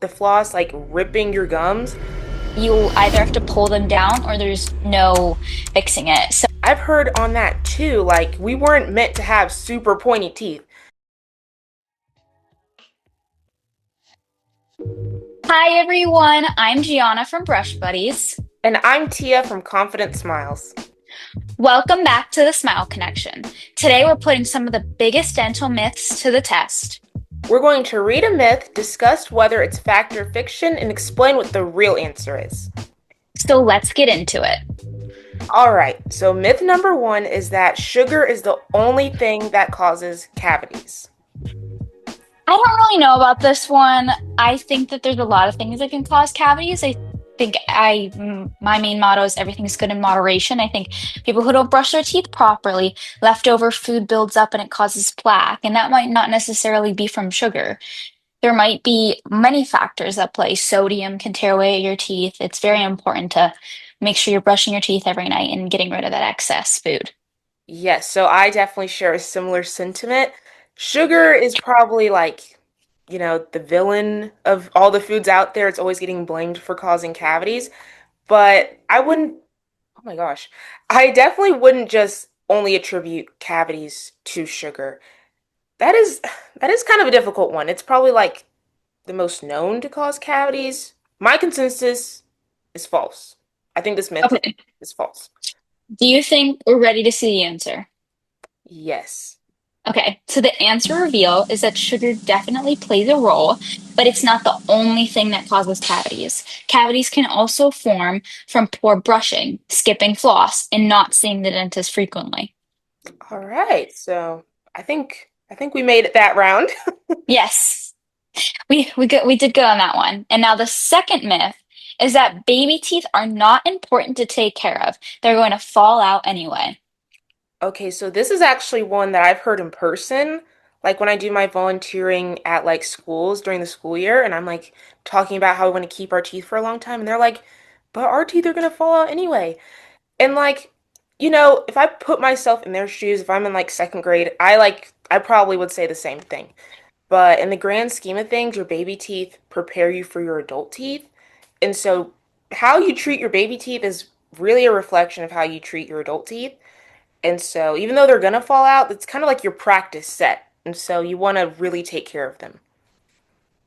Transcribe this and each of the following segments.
the floss like ripping your gums. You either have to pull them down or there's no fixing it. So, I've heard on that too, like we weren't meant to have super pointy teeth. hi everyone, I'm Gianna from Brush Buddies. And I'm Tia from Confident Smiles. Welcome back to the Smile Connection. Today we're putting some of the biggest dental myths to the test. We're going to read a myth, discuss whether it's fact or fiction, and explain what the real answer is. So let's get into it. All right, so myth number one is that sugar is the only thing that causes cavities. I don't really know about this one. I think that there's a lot of things that can cause cavities. My main motto is everything's good in moderation. I think people who don't brush their teeth properly, leftover food builds up and it causes plaque, and that might not necessarily be from sugar. There might be many factors at play. Sodium can tear away at your teeth. It's very important to make sure you're brushing your teeth every night and getting rid of that excess food. Yes, so I definitely share a similar sentiment. Sugar is probably like, the villain of all the foods out there. It's always getting blamed for causing cavities. But I wouldn't, oh my gosh, I definitely wouldn't just only attribute cavities to sugar. That is that is kind of a difficult one. It's probably like the most known to cause cavities. My consensus is false. I think this myth Okay. is false. Do you think we're ready to see the answer? Yes. Okay, so the answer reveal is that sugar definitely plays a role, but it's not the only thing that causes cavities. Cavities can also form from poor brushing, skipping floss, and not seeing the dentist frequently. All right. So I think we made it that round. Yes, we did good on that one. And now the second myth is that baby teeth are not important to take care of. They're going to fall out anyway. Okay, so this is actually one that I've heard in person, like when I do my volunteering at like schools during the school year, and I'm like talking about how we want to keep our teeth for a long time, and they're like, but our teeth are gonna fall out anyway. And like, if I put myself in their shoes, if I'm in like second grade, I probably would say the same thing. But in the grand scheme of things, your baby teeth prepare you for your adult teeth. And so how you treat your baby teeth is really a reflection of how you treat your adult teeth. And so even though they're gonna fall out, it's kind of like your practice set. And so you want to really take care of them.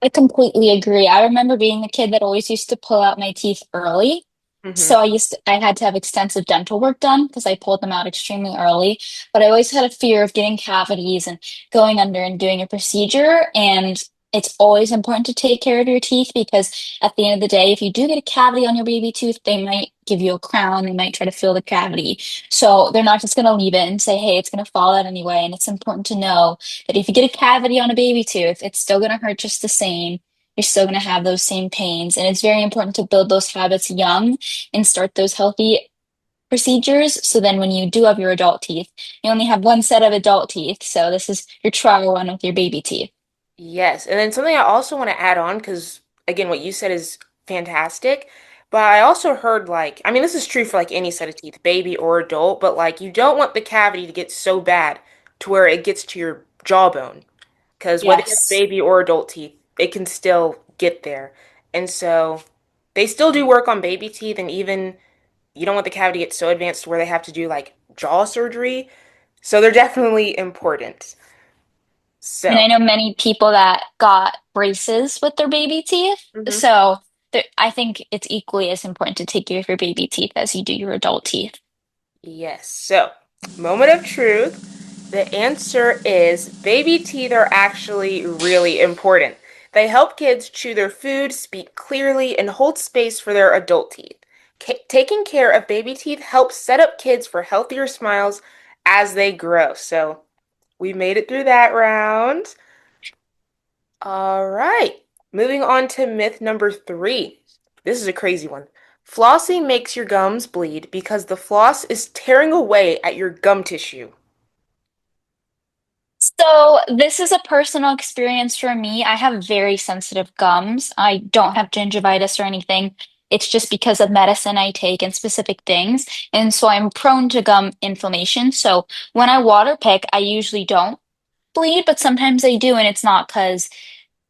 I completely agree. I remember being the kid that always used to pull out my teeth early. Hmm. So I had to have extensive dental work done because I pulled them out extremely early. But I always had a fear of getting cavities and going under and doing a procedure. And it's always important to take care of your teeth because at the end of the day, if you do get a cavity on your baby tooth, they might give you a crown. They might try to fill the cavity. So they're not just going to leave it and say, hey, it's going to fall out anyway. And it's important to know that if you get a cavity on a baby tooth, it's still going to hurt just the same. You're still going to have those same pains. And it's very important to build those habits young and start those healthy procedures. So then when you do have your adult teeth, you only have one set of adult teeth. So this is your trial run with your baby teeth. Yes. And then something I also want to add on, because again, what you said is fantastic. But I also heard like, I mean, this is true for like any set of teeth, baby or adult, but like you don't want the cavity to get so bad to where it gets to your jawbone. Because whether you have Yes. baby or adult teeth, it can still get there. And so they still do work on baby teeth, and even you don't want the cavity to get so advanced where they have to do like jaw surgery. So they're definitely important. And So, I know many people that got braces with their baby teeth. mhm. So I think it's equally as important to take care of your baby teeth as you do your adult teeth. Yes. So, moment of truth. The answer is baby teeth are actually really important. They help kids chew their food, speak clearly, and hold space for their adult teeth. Taking care of baby teeth helps set up kids for healthier smiles as they grow. So, we made it through that round. All right. Moving on to myth number three. This is a crazy one. Flossing makes your gums bleed because the floss is tearing away at your gum tissue. So, this is a personal experience for me. I have very sensitive gums. I don't have gingivitis or anything. It's just because of medicine I take and specific things. And so I'm prone to gum inflammation. So when I water pick, I usually don't bleed, but sometimes I do. And it's not because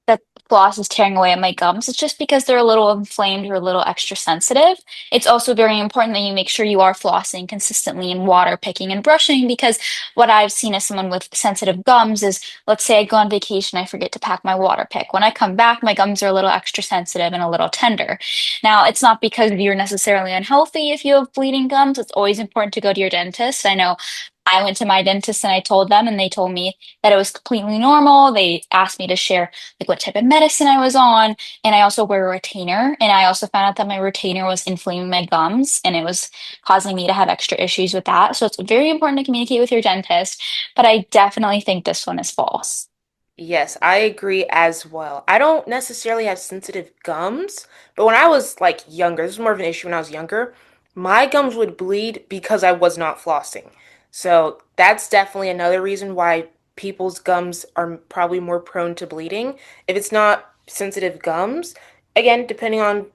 the floss is tearing away at my gums. It's just because they're a little inflamed or a little extra sensitive. It's also very important that you make sure you are flossing consistently and water picking and brushing because what I've seen as someone with sensitive gums is, let's say I go on vacation, I forget to pack my water pick. When I come back, my gums are a little extra sensitive and a little tender. Now, it's not because you're necessarily unhealthy if you have bleeding gums. It's always important to go to your dentist. I know I went to my dentist and I told them, and they told me that it was completely normal. They asked me to share like what type of medicine I was on, and I also wear a retainer. And I also found out that my retainer was inflaming my gums, and it was causing me to have extra issues with that. So it's very important to communicate with your dentist. But I definitely think this one is false. Yes, I agree as well. I don't necessarily have sensitive gums, but when I was like younger, this was more of an issue when I was younger, my gums would bleed because I was not flossing. So that's definitely another reason why people's gums are probably more prone to bleeding. If it's not sensitive gums, again, depending on,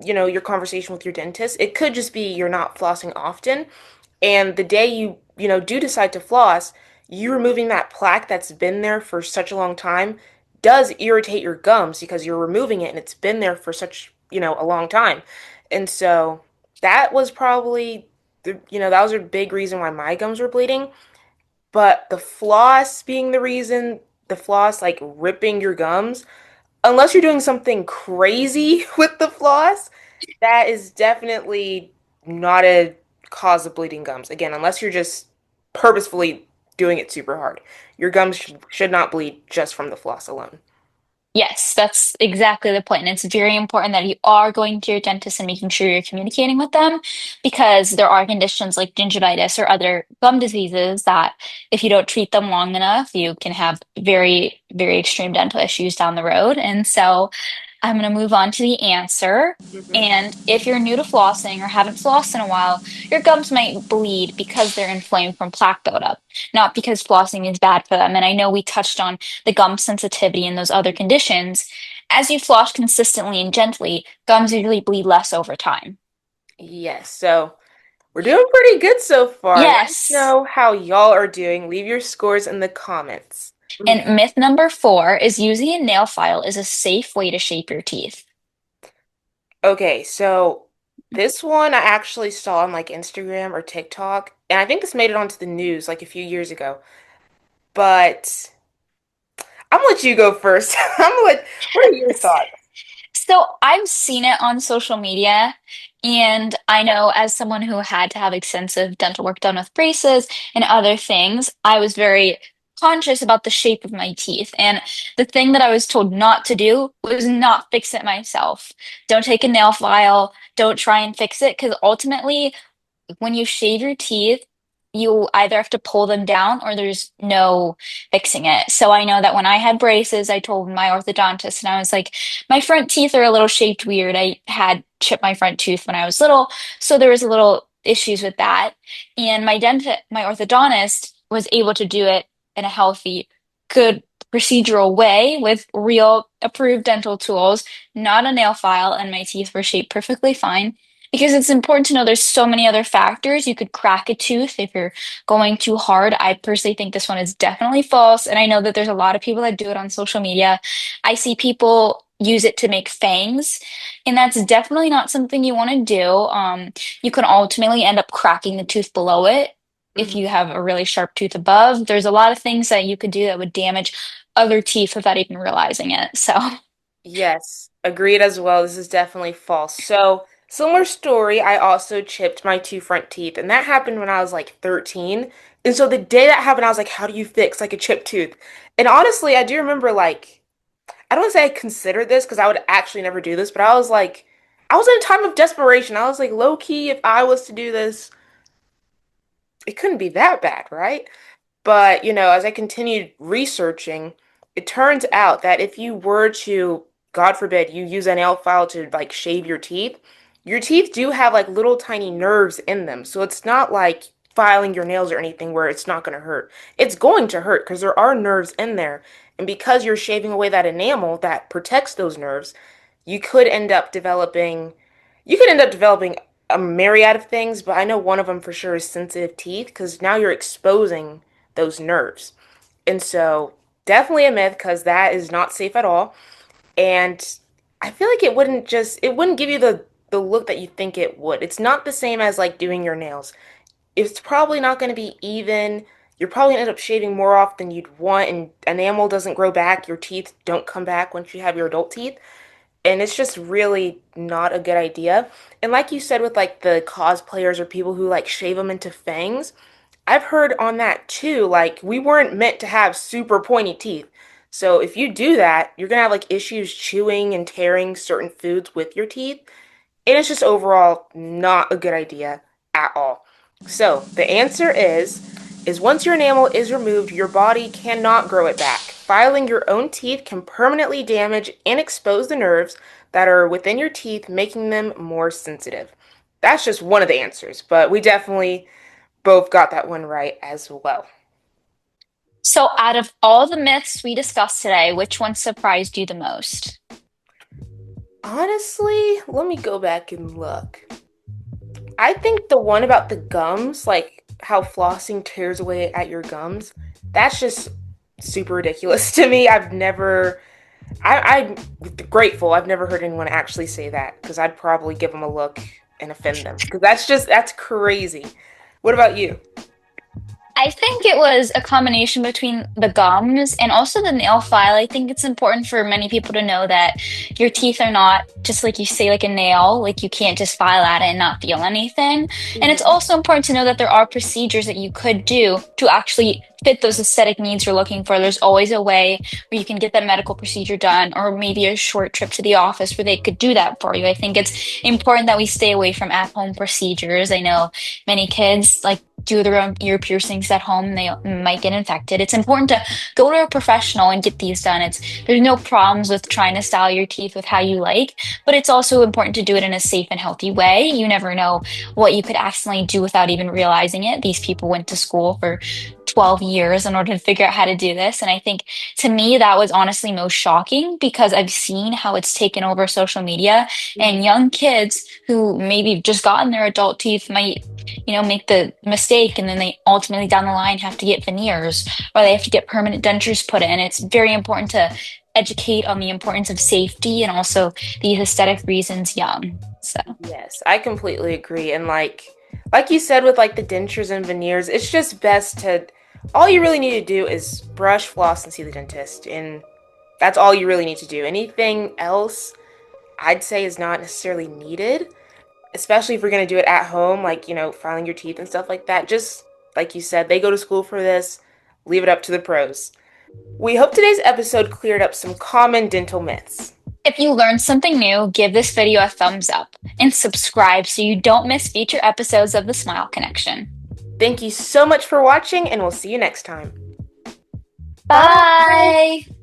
your conversation with your dentist, it could just be you're not flossing often. And the day you do decide to floss, you removing that plaque that's been there for such a long time does irritate your gums because you're removing it and it's been there for such a long time. And so that was probably that was a big reason why my gums were bleeding. But the floss being the reason, the floss like ripping your gums, unless you're doing something crazy with the floss, that is definitely not a cause of bleeding gums. Again, unless you're just purposefully doing it super hard. Your gums should not bleed just from the floss alone. Yes, that's exactly the point. And it's very important that you are going to your dentist and making sure you're communicating with them because there are conditions like gingivitis or other gum diseases that if you don't treat them long enough, you can have very, very extreme dental issues down the road. And so I'm going to move on to the answer. Mhm. And if you're new to flossing or haven't flossed in a while, your gums might bleed because they're inflamed from plaque buildup, not because flossing is bad for them. And I know we touched on the gum sensitivity and those other conditions. As you floss consistently and gently, gums usually bleed less over time. Yes, so we're doing pretty good so far. Let us Yes. know how y'all are doing. Leave your scores in the comments. Mm. And myth number 4 is using a nail file is a safe way to shape your teeth. Okay, so this one I actually saw on like Instagram or TikTok, and I think this made it onto the news like a few years ago. But I'm gonna let you go first. What are your thoughts? So I've seen it on social media, and I know as someone who had to have extensive dental work done with braces and other things, I was very conscious about the shape of my teeth. And the thing that I was told not to do was not fix it myself. Don't take a nail file, don't try and fix it, because ultimately when you shave your teeth, you either have to pull them down or there's no fixing it. So I know that when I had braces, I told my orthodontist and I was like, my front teeth are a little shaped weird. I had chipped my front tooth when I was little, so there was a little issues with that. And my orthodontist was able to do it in a healthy, good procedural way with real approved dental tools, not a nail file, and my teeth were shaped perfectly fine. Because it's important to know there's so many other factors. You could crack a tooth if you're going too hard. I personally think this one is definitely false. And I know that there's a lot of people that do it on social media. I see people use it to make fangs, and that's definitely not something you want to do. You can ultimately end up cracking the tooth below it if Mhm. you have a really sharp tooth above. There's a lot of things that you could do that would damage other teeth without even realizing it. So. Yes, agreed as well. This is definitely false. So, similar story, I also chipped my two front teeth, and that happened when I was like 13. And so the day that happened, I was like, how do you fix like a chipped tooth? And honestly, I do remember like I don't want to say I considered this because I would actually never do this, but I was like I was in a time of desperation. I was like, low key, if I was to do this, it couldn't be that bad, right? But, as I continued researching, it turns out that if you were to, God forbid, you use a nail file to like shave your teeth do have like little tiny nerves in them. So it's not like filing your nails or anything where it's not going to hurt. It's going to hurt because there are nerves in there. And because you're shaving away that enamel that protects those nerves, you could end up developing you could end up developing a myriad of things, but I know one of them for sure is sensitive teeth because now you're exposing those nerves. And so, definitely a myth because that is not safe at all. And I feel like it wouldn't give you the look that you think it would. It's not the same as like doing your nails. It's probably not going to be even. You're probably gonna end up shaving more off than you'd want, and enamel doesn't grow back. Your teeth don't come back once you have your adult teeth. And it's just really not a good idea. And like you said with like the cosplayers or people who like shave them into fangs, I've heard on that too, like we weren't meant to have super pointy teeth. So if you do that, you're gonna have like issues chewing and tearing certain foods with your teeth. And it's just overall not a good idea at all. So the answer is once your enamel is removed, your body cannot grow it back. Filing your own teeth can permanently damage and expose the nerves that are within your teeth, making them more sensitive. That's just one of the answers, but we definitely both got that one right as well. So, out of all the myths we discussed today, which one surprised you the most? Honestly, let me go back and look. I think the one about the gums, like how flossing tears away at your gums, that's just super ridiculous to me. I'm grateful I've never heard anyone actually say that because I'd probably give them a look and offend them because that's crazy. What about you? I think it was a combination between the gums and also the nail file. I think it's important for many people to know that your teeth are not just like you say, like a nail, like you can't just file at it and not feel anything. And it's Mhm. also important to know that there are procedures that you could do to actually fit those aesthetic needs you're looking for. There's always a way where you can get that medical procedure done, or maybe a short trip to the office where they could do that for you. I think it's important that we stay away from at-home procedures. I know many kids like do their own ear piercings at home, they might get infected. It's important to go to a professional and get these done. There's no problems with trying to style your teeth with how you like, but it's also important to do it in a safe and healthy way. You never know what you could accidentally do without even realizing it. These people went to school for 12 years in order to figure out how to do this. And I think to me, that was honestly most shocking because I've seen how it's taken over social media, Mhm. and young kids who maybe just gotten their adult teeth might make the mistake, and then they ultimately down the line have to get veneers or they have to get permanent dentures put in. It's very important to educate on the importance of safety and also these aesthetic reasons young. So Yes, I completely agree. And like you said with like the dentures and veneers, it's just best to all you really need to do is brush, floss, and see the dentist. And that's all you really need to do. Anything else, I'd say is not necessarily needed, especially if you're going to do it at home, like, filing your teeth and stuff like that. Just like you said, they go to school for this. Leave it up to the pros. We hope today's episode cleared up some common dental myths. if you learned something new, give this video a thumbs up and subscribe so you don't miss future episodes of the Smile Connection. Thank you so much for watching, and we'll see you next time. Bye! Bye!